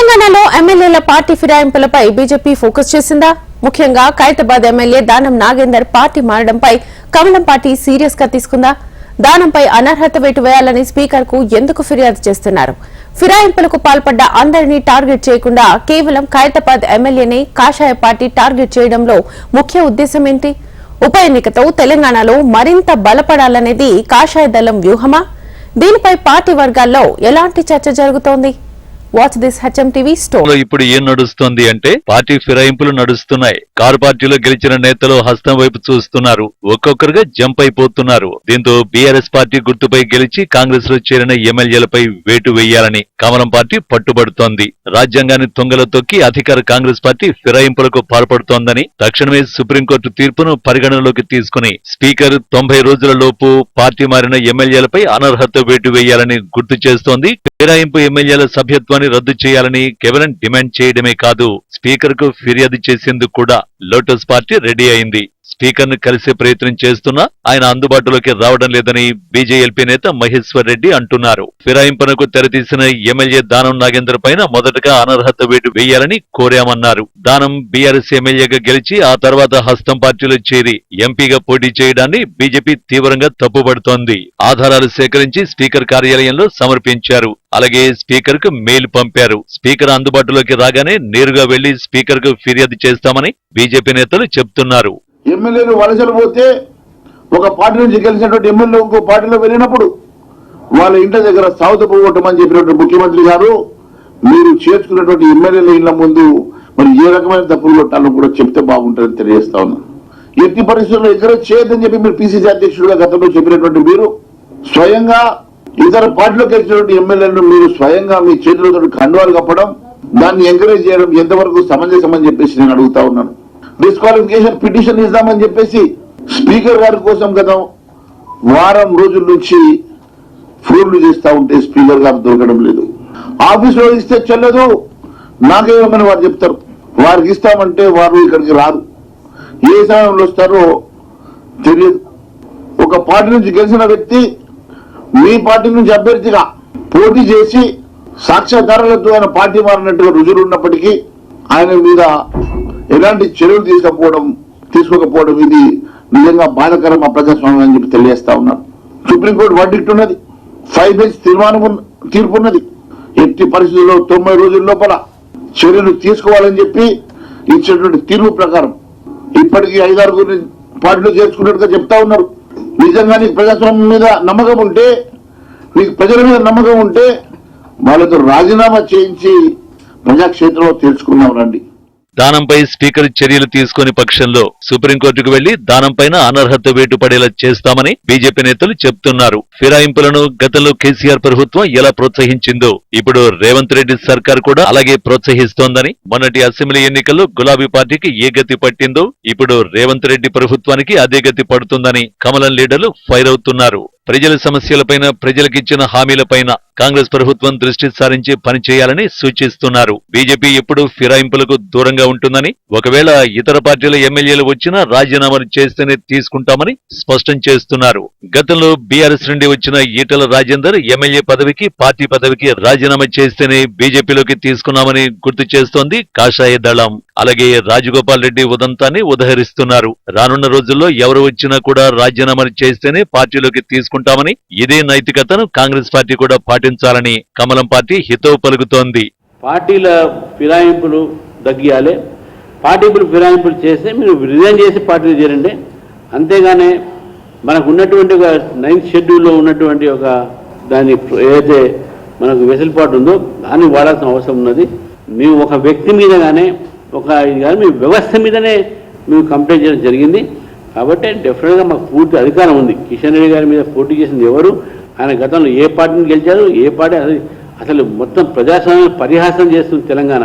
తెలంగాణలో ఎమ్మెల్యేల party ఫిరాయింపులపై BJP focus చేసిందా? ముఖ్యంగా ఖైరతాబాద్ ఎమ్మెల్యే దానం నాగేందర్ పార్టీ మారడంపై కమలం పార్టీ సీరియస్ గా తీసుకుందా? దానంపై అనర్హత వేటు వేయాలని స్పీకర్ కు ఎందుకు ఫిర్యాదు చేస్తున్నారు? ఫిరాయింపులకు పాల్పడ్డ అందరినీ టార్గెట్ చేయకుండా కేవలం ఖైరతాబాద్ ఎమ్మెల్యేనే కాషాయ పార్టీ టార్గెట్ చేయడంలో ముఖ్య ఉద్దేశం ఏంటి? ఉప ఎన్నికతో తెలంగాణలో మరింత బలపడాలనేది కాషాయ దళం వ్యూహమా? దీనిపై పార్టీ వర్గాల్లో ఎలాంటి చర్చ జరుగుతోంది? Watch this HMTV story. ఇప్పుడు ఏం నడుస్తోంది అంటే పార్టీ ఫిరాయింపులు నడుస్తున్నాయి. కారు పార్టీలో గెలిచిన నేతలు హస్తం వైపు చూస్తున్నారు. ఒక్కొక్కరుగా జంప్ అయిపోతున్నారు. దీంతో బీఆర్ఎస్ పార్టీ గుర్తుపై గెలిచి కాంగ్రెస్ లో చేరిన ఎమ్మెల్యేలపై వేటు వేయాలని కమలం పార్టీ పట్టుబడుతోంది. రాజ్యాంగాన్ని తుంగలో తొక్కి అధికార కాంగ్రెస్ పార్టీ ఫిరాయింపులకు పాల్పడుతోందని తక్షణమే సుప్రీంకోర్టు తీర్పును పరిగణనలోకి తీసుకుని స్పీకర్ 90 రోజుల లోపు పార్టీ మారిన ఎమ్మెల్యేలపై అనర్హత వేటు వేయాలని గుర్తు చేస్తోంది. ఫిరాయింపు ఎమ్మెల్యేల సభ్యత్వాన్ని రద్దు చేయాలని కేవలం డిమాండ్ చేయడమే కాదు, స్పీకర్ కు ఫిర్యాదు చేసేందుకు కూడా లోటస్ పార్టీ రెడీ అయింది. స్పీకర్ ను కలిసే ప్రయత్నం చేస్తున్నా ఆయన అందుబాటులోకి రావడం లేదని బీజేఎల్పీ నేత మహేశ్వర్ రెడ్డి అంటున్నారు. ఫిరాయింపునకు తెరతీసిన ఎమ్మెల్యే దానం నాగేందర్ పైన మొదటగా అనర్హత వేటు వేయాలని కోరామన్నారు. దానం బీఆర్ఎస్ ఎమ్మెల్యేగా గెలిచి ఆ తర్వాత హస్తం పార్టీలో చేరి ఎంపీగా పోటీ చేయడాన్ని బీజేపీ తీవ్రంగా తప్పుపడుతోంది. ఆధారాలు సేకరించి స్పీకర్ కార్యాలయంలో సమర్పించారు. అలాగే స్పీకర్ కు మెయిల్ పంపారు. స్పీకర్ అందుబాటులోకి రాగానే నేరుగా వెళ్లి స్పీకర్ కు ఫిర్యాదు చేస్తామని బీజేపీ నేతలు చెబుతున్నారు. ఎమ్మెల్యేలు వలసలు పోతే ఒక పార్టీ నుంచి గెలిచినటువంటి ఎమ్మెల్యే ఇంకో పార్టీలో వెళ్ళినప్పుడు వాళ్ళ ఇంటి దగ్గర సాగుతూ పోగొట్టమని చెప్పినటువంటి ముఖ్యమంత్రి గారు మీరు చేర్చుకున్నటువంటి ఎమ్మెల్యేల ఇళ్ల ముందు మరి ఏ రకమైన తప్పులు కొట్టాలని కూడా చెప్తే బాగుంటుందని తెలియజేస్తా ఉన్నాను. ఎట్టి పరిస్థితుల్లో ఎంకరేజ్ చేయొద్దని చెప్పి మీరు పిసిసి అధ్యక్షుడిగా గతంలో చెప్పినటువంటి మీరు స్వయంగా ఇతర పార్టీలోకి గెలిచినటువంటి ఎమ్మెల్యేలను మీరు స్వయంగా మీ చేతులతో కండువాలు కప్పడం, దాన్ని ఎంకరేజ్ చేయడం ఎంతవరకు సమంజసమని చెప్పేసి నేను అడుగుతా ఉన్నాను. డిస్క్వాలిఫికేషన్ పిటిషన్ ఇద్దామని చెప్పేసి స్పీకర్ గారి కోసం గత వారం రోజుల నుంచి ఫోన్లు చేస్తా ఉంటే స్పీకర్ గారు దొరకడం లేదు. ఆఫీసులో ఇస్తే చెల్లదు, నాకేమని వారు చెప్తారు. వారికి ఇస్తామంటే వారు ఇక్కడికి రారు. ఏ సమయంలో వస్తారో తెలియదు. ఒక పార్టీ నుంచి గెలిచిన వ్యక్తి మీ పార్టీ నుంచి అభ్యర్థిగా పోటీ చేసి సాక్ష్యాధారాలతో ఆయన పార్టీ మారినట్టుగా రుజువులు ఉన్నప్పటికీ ఆయన మీద ఎలాంటి చర్యలు తీసుకోకపోవడం ఇది నిజంగా బాధాకరం ప్రజాస్వామ్యం అని చెప్పి తెలియజేస్తా ఉన్నారు. సుప్రీంకోర్టు వర్డిక్ట్ ఉన్నది, 5 బెంచ్ తీర్పు ఉన్నది. ఎట్టి పరిస్థితుల్లో 90 రోజుల లోపల చర్యలు తీసుకోవాలని చెప్పి ఇచ్చినటువంటి తీర్పు ప్రకారం ఇప్పటికీ 5-6 పార్టీలో చేర్చుకున్నట్టుగా చెప్తా ఉన్నారు. నిజంగా నీకు ప్రజాస్వామ్యం మీద నమ్మకం ఉంటే, నీకు ప్రజల మీద నమ్మకం ఉంటే వాళ్ళతో రాజీనామా చేయించి ప్రజాక్షేత్రంలో తీర్చుకున్నాం రండి. దానంపై స్పీకర్ చర్యలు తీసుకుని పక్షంలో సుప్రీంకోర్టుకు వెళ్లి దానంపైన అనర్హత వేటు పడేలా చేస్తామని బీజేపీ నేతలు చెబుతున్నారు. ఫిరాయింపులను గతంలో కేసీఆర్ ప్రభుత్వం ఎలా ప్రోత్సహించిందో ఇప్పుడు రేవంత్ రెడ్డి సర్కార్ కూడా అలాగే ప్రోత్సహిస్తోందని, మొన్నటి అసెంబ్లీ ఎన్నికల్లో గులాబీ పార్టీకి ఏ గతి పట్టిందో ఇప్పుడు రేవంత్ రెడ్డి ప్రభుత్వానికి అదే గతి పడుతుందని కమలం లీడర్లు ఫైర్ అవుతున్నారు. ప్రజల సమస్యలపైన, ప్రజలకిచ్చిన హామీలపైన కాంగ్రెస్ ప్రభుత్వం దృష్టి సారించి పనిచేయాలని సూచిస్తున్నారు. బీజేపీ ఎప్పుడూ ఫిరాయింపులకు దూరంగా ఉంటుందని, ఒకవేళ ఇతర పార్టీల ఎమ్మెల్యేలు వచ్చినా రాజీనామాలు చేస్తేనే తీసుకుంటామని స్పష్టం చేస్తున్నారు. గతంలో బీఆర్ఎస్ నుండి వచ్చిన ఈటల రాజేందర్ ఎమ్మెల్యే పదవికి, పార్టీ పదవికి రాజీనామా చేస్తేనే బీజేపీలోకి తీసుకున్నామని గుర్తు చేస్తోంది కాషాయ దళం. అలాగే రాజగోపాల్ రెడ్డి ఉదంతాన్ని ఉదహరిస్తున్నారు. రానున్న రోజుల్లో ఎవరు వచ్చినా కూడా రాజీనామాలు చేస్తేనే పార్టీలోకి తీసుకుంటామని, ఇదే నైతికతను కాంగ్రెస్ పార్టీ కూడా పాటించాలని కమలం పార్టీ హితవు పలుకుతోంది. పార్టీల ఫిరాయింపులు తగ్గియాలి. పార్టీలు ఫిరాయింపులు చేస్తే మీరు రిజైన్ చేసి పార్టీలు చేరండి. అంతేగానే మనకు ఉన్నటువంటి ఒక 9th షెడ్యూల్లో ఉన్నటువంటి ఒక దాన్ని ఏదైతే మనకు వెసులుబాటు ఉందో దాన్ని వాడాల్సిన అవసరం ఉన్నది. మేము ఒక వ్యక్తి మీద కానీ ఇది కానీ మీ వ్యవస్థ మీదనే మేము కంప్లైంట్ చేయడం జరిగింది. కాబట్టి డెఫినెట్గా మాకు పూర్తి అధికారం ఉంది. కిషన్ రెడ్డి గారి మీద పోటీ చేసింది ఎవరు, ఆయన గతంలో ఏ పార్టీని గెలిచారు, ఏ పార్టీ అసలు మొత్తం ప్రజాస్వామ్యం పరిహాసం చేస్తుంది తెలంగాణ.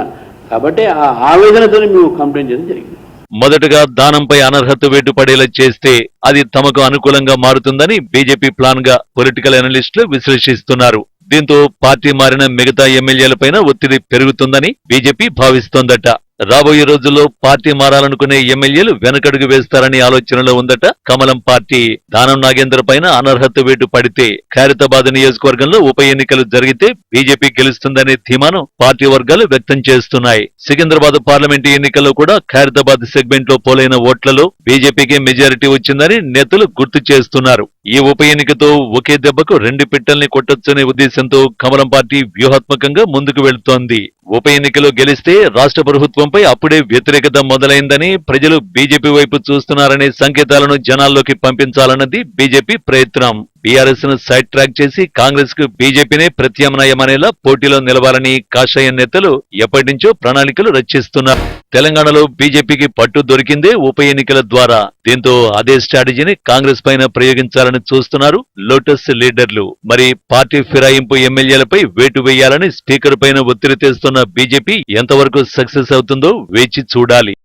కాబట్టి ఆ ఆవేదనతో మేము కంప్లైంట్ చేయడం జరిగింది. మొదటగా దానంపై అనర్హత వేటు పడేలా చేస్తే అది తమకు అనుకూలంగా మారుతుందని బీజేపీ ప్లాన్ గా పొలిటికల్ అనలిస్టులు విశ్లేషిస్తున్నారు. దీంతో పార్టీ మారిన మిగతా ఎమ్మెల్యేలపైన ఒత్తిడి పెరుగుతుందని బీజేపీ భావిస్తోందట. రాబోయే రోజుల్లో పార్టీ మారాలనుకునే ఎమ్మెల్యేలు వెనకడుగు వేస్తారని ఆలోచనలో ఉందట కమలం పార్టీ. దానం నాగేందర్ పైన అనర్హత వేటు పడితే ఖైరతాబాద్ నియోజకవర్గంలో ఉప ఎన్నికలు జరిగితే బీజేపీ గెలుస్తుందనే ధీమాను పార్టీ వర్గాలు వ్యక్తం చేస్తున్నాయి. సికింద్రాబాద్ పార్లమెంటు ఎన్నికల్లో కూడా ఖైరతాబాద్ సెగ్మెంట్ లో పోలైన ఓట్లలో బీజేపీకి మెజారిటీ వచ్చిందని నేతలు గుర్తు చేస్తున్నారు. ఈ ఉప ఎన్నికతో ఒకే దెబ్బకు రెండు పిట్టల్ని కొట్టొచ్చనే ఉద్దేశంతో కమలం పార్టీ వ్యూహాత్మకంగా ముందుకు వెళుతోంది. ఉప ఎన్నికలో గెలిస్తే రాష్ట్ర ప్రభుత్వంపై అప్పుడే వ్యతిరేకత మొదలైందని, ప్రజలు బీజేపీ వైపు చూస్తున్నారనే సంకేతాలను జనాల్లోకి పంపించాలన్నది బీజేపీ ప్రయత్నం. బీఆర్ఎస్ ను సైడ్ ట్రాక్ చేసి కాంగ్రెస్ కు బీజేపీనే ప్రత్యామ్నాయమనేలా పోటీలో నిలవాలని కాషాయ నేతలు ఎప్పటి నుంచో ప్రణాళికలు రచిస్తున్నారు. తెలంగాణలో బీజేపీకి పట్టు దొరికిందే ఉప ఎన్నికల ద్వారా. దీంతో అదే స్ట్రాటజీని కాంగ్రెస్ పైన ప్రయోగించాలని చూస్తున్నారు లోటస్ లీడర్లు. మరి పార్టీ ఫిరాయింపు ఎమ్మెల్యేలపై వేటు వేయాలని స్పీకర్ పైన ఒత్తిడి తెస్తున్న బీజేపీ ఎంతవరకు సక్సెస్ అవుతుందో వేచి చూడాలి.